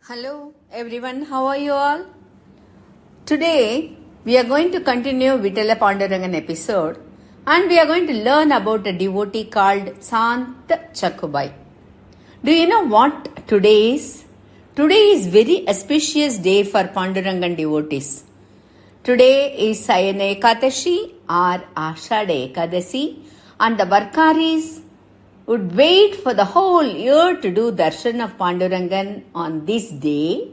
Hello everyone, how are you all? Today we are going to continue Vitala Pandurangan episode and we are going to learn about a devotee called Santha Sakkubai. Do you know what today is? Today is very auspicious day for Pandurangan devotees. Today is Sayana Ekadashi or Ashadha Ekadasi and the Varkaris would wait for the whole year to do darshan of Pandurangan on this day.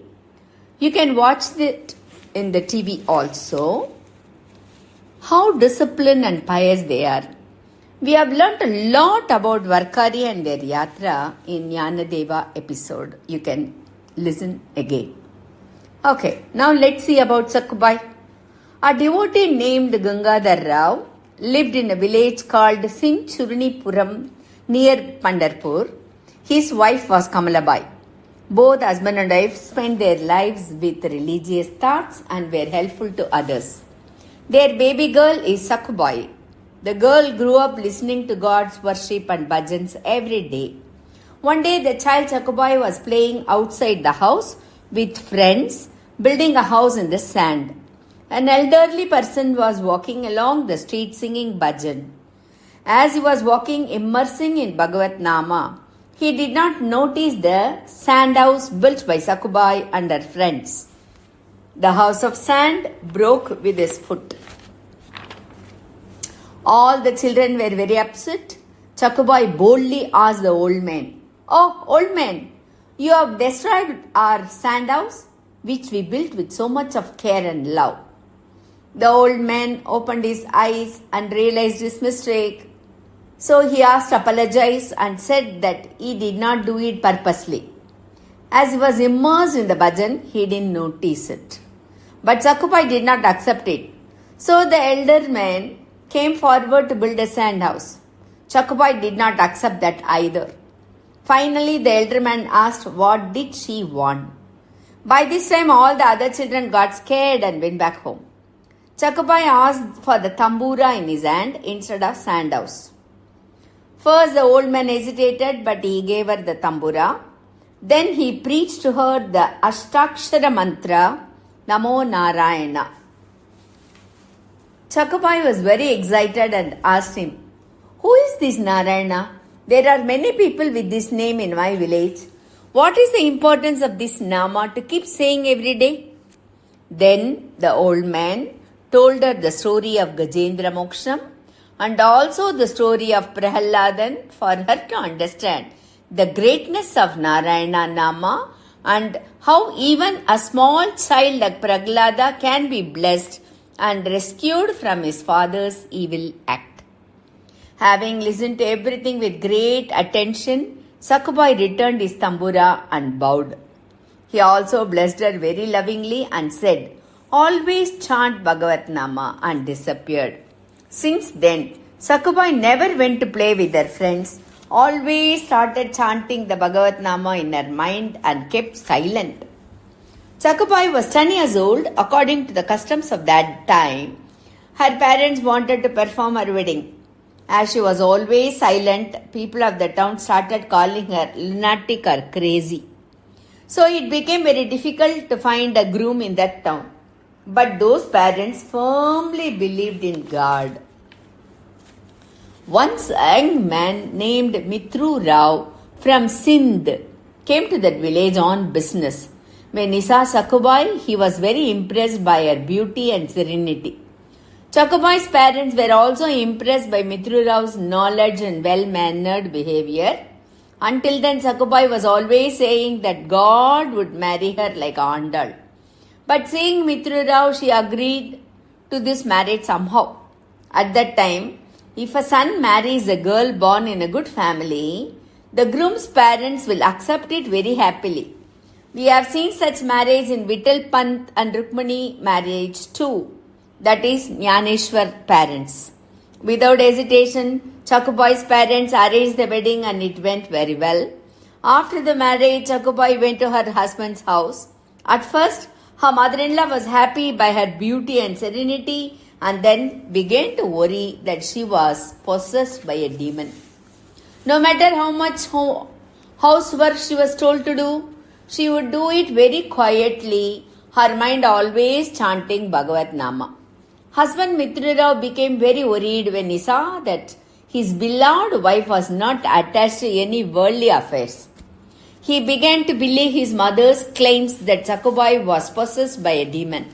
You can watch it in the TV also. How disciplined and pious they are. We have learnt a lot about Varkari and their yatra in Jnanadeva episode. You can listen again. Okay, now let's see about Sakkubai. A devotee named Gangadhar Rao lived in a village called Sinchurnipuram near Pandarpur. His wife was Kamalabai. Both husband and wife spent their lives with religious thoughts and were helpful to others. Their baby girl is Sakkubai. The girl grew up listening to God's worship and bhajans every day. One day the child Sakkubai was playing outside the house with friends, building a house in the sand. An elderly person was walking along the street singing bhajan. As he was walking, immersing in Bhagavat Nama, he did not notice the sand house built by Sakkubai and her friends. The house of sand broke with his foot. All the children were very upset. Sakkubai boldly asked the old man, "Oh, old man, you have destroyed our sand house, which we built with so much of care and love." The old man opened his eyes and realized his mistake. So he asked apologize and said that he did not do it purposely. As he was immersed in the bhajan, he didn't notice it. But Sakkubai did not accept it. So the elder man came forward to build a sand house. Sakkubai did not accept that either. Finally, the elder man asked what did she want. By this time, all the other children got scared and went back home. Sakkubai asked for the tambura in his hand instead of sand house. First, the old man hesitated, but he gave her the tambura. Then he preached to her the Ashtakshara mantra, Namo Narayana. Sakkubai was very excited and asked him, "Who is this Narayana? There are many people with this name in my village. What is the importance of this Nama to keep saying every day?" Then the old man told her the story of Gajendra Moksham and also the story of Prahalladan for her to understand the greatness of Narayana Nama and how even a small child like Prahlada can be blessed and rescued from his father's evil act. Having listened to everything with great attention, Sakkubai returned his tambura and bowed. He also blessed her very lovingly and said, "Always chant Bhagavat Nama," and disappeared. Since then, Sakkubai never went to play with her friends, always started chanting the Bhagavat Nama in her mind and kept silent. Sakkubai was 10 years old. According to the customs of that time, her parents wanted to perform her wedding. As she was always silent, people of the town started calling her lunatic or crazy. So it became very difficult to find a groom in that town. But those parents firmly believed in God. Once a young man named Mitru Rao from Sindh came to that village on business. When he saw Sakkubai, he was very impressed by her beauty and serenity. Sakkubai's parents were also impressed by Mitru Rao's knowledge and well-mannered behavior. Until then, Sakkubai was always saying that God would marry her like Andal. But seeing Mitru Rao, she agreed to this marriage somehow. At that time, if a son marries a girl born in a good family, the groom's parents will accept it very happily. We have seen such marriage in Vittal Pant and Rukmani marriage too. That is Jnaneshwar parents. Without hesitation, Sakkubai's parents arranged the wedding and it went very well. After the marriage, Sakkubai went to her husband's house. At first, her mother-in-law was happy by her beauty and serenity and then began to worry that she was possessed by a demon. No matter how much housework she was told to do, She would do it very quietly, her mind always chanting Bhagavat Nama. Husband Mitra Rao became very worried when he saw that his beloved wife was not attached to any worldly affairs. He began to believe his mother's claims that Sakkubai was possessed by a demon.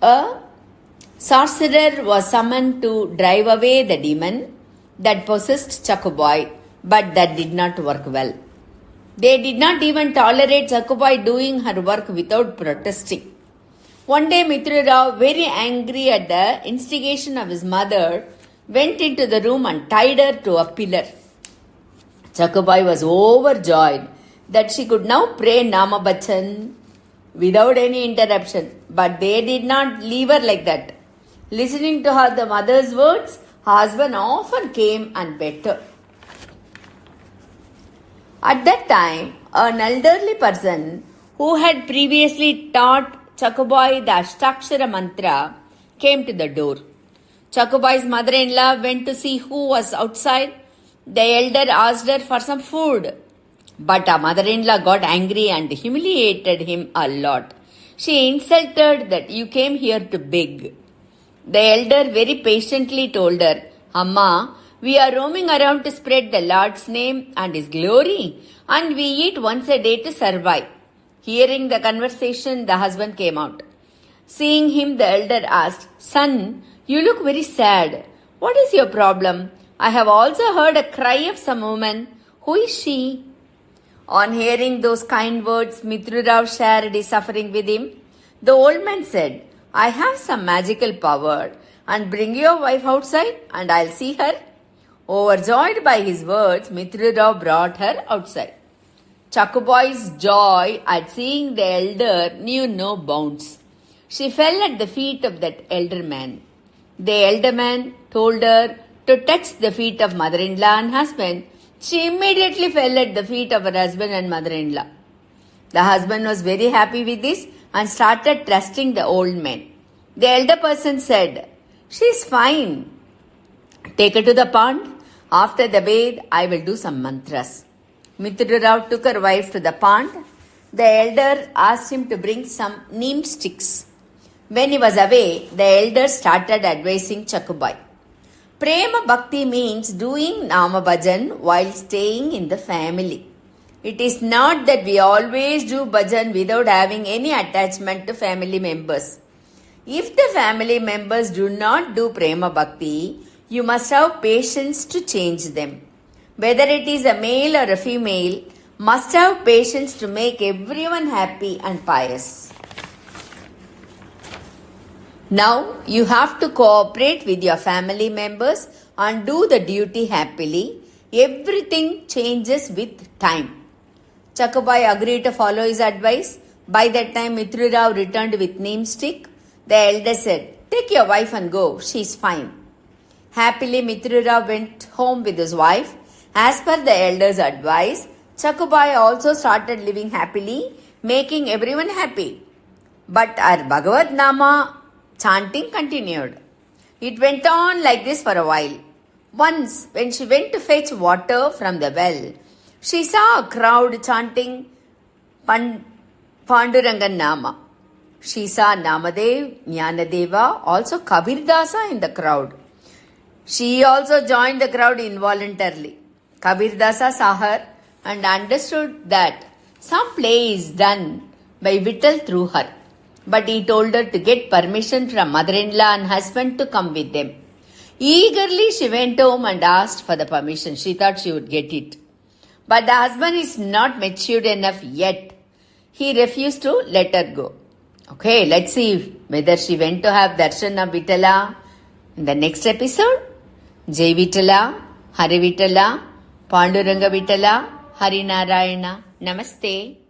A sorcerer was summoned to drive away the demon that possessed Sakkubai, but that did not work well. They did not even tolerate Sakkubai doing her work without protesting. One day Mitra Rao, very angry at the instigation of his mother, went into the room and tied her to a pillar. Sakkubai was overjoyed that she could now pray Nama Bachan without any interruption, but they did not leave her like that. Listening to her the mother's words, her husband often came and begged her. At that time, an elderly person who had previously taught Sakkubai the Ashtakshara mantra came to the door. Sakkubai's mother-in-law went to see who was outside. The elder asked her for some food, but her mother-in-law got angry and humiliated him a lot. She insulted that you came here to beg. The elder very patiently told her, Amma, we are roaming around to spread the Lord's name and His glory, and we eat once a day to survive. Hearing the conversation, the husband came out. Seeing him, the elder asked, Son, you look very sad. What is your problem? I have also heard a cry of some woman. Who is she? On hearing those kind words, Mitra Rao shared his suffering with him. The old man said, I have some magical power, and bring your wife outside and I'll see her. Overjoyed by his words, Mitra Rao brought her outside. Sakkubai's joy at seeing the elder knew no bounds. She fell at the feet of that elder man. The elder man told her to touch the feet of mother-in-law and husband. She immediately fell at the feet of her husband and mother-in-law. The husband was very happy with this and started trusting the old man. The elder person said, She is fine. Take her to the pond. After the bathe, I will do some mantras. Mitra Rao took her wife to the pond. The elder asked him to bring some neem sticks. When he was away, the elder started advising Sakkubai. Prema Bhakti means doing Nama Bhajan while staying in the family. It is not that we always do bhajan without having any attachment to family members. If the family members do not do Prema Bhakti, you must have patience to change them. Whether it is a male or a female, must have patience to make everyone happy and pious. Now you have to cooperate with your family members and do the duty happily. Everything changes with time. Sakkubai agreed to follow his advice. By that time, Mitra Rao returned with neem stick. The elder said, Take your wife and go. She is fine. Happily, Mitra Rao went home with his wife. As per the elder's advice, Sakkubai also started living happily, making everyone happy. But our Bhagavad Nama chanting continued. It went on like this for a while. Once, when she went to fetch water from the well, she saw a crowd chanting Pandurangan Nama. She saw Namadev, Jnanadeva, also Kabirdasa in the crowd. She also joined the crowd involuntarily. Kabirdasa saw her and understood that some play is done by Vittal through her. But he told her to get permission from mother-in-law and husband to come with them. Eagerly she went home and asked for the permission. She thought she would get it. But the husband is not matured enough yet. He refused to let her go. Okay, let's see whether she went to have darshan of Vitala in the next episode. Jai Vitala, Hari Vitala, Panduranga Vitala, Hari Narayana. Namaste.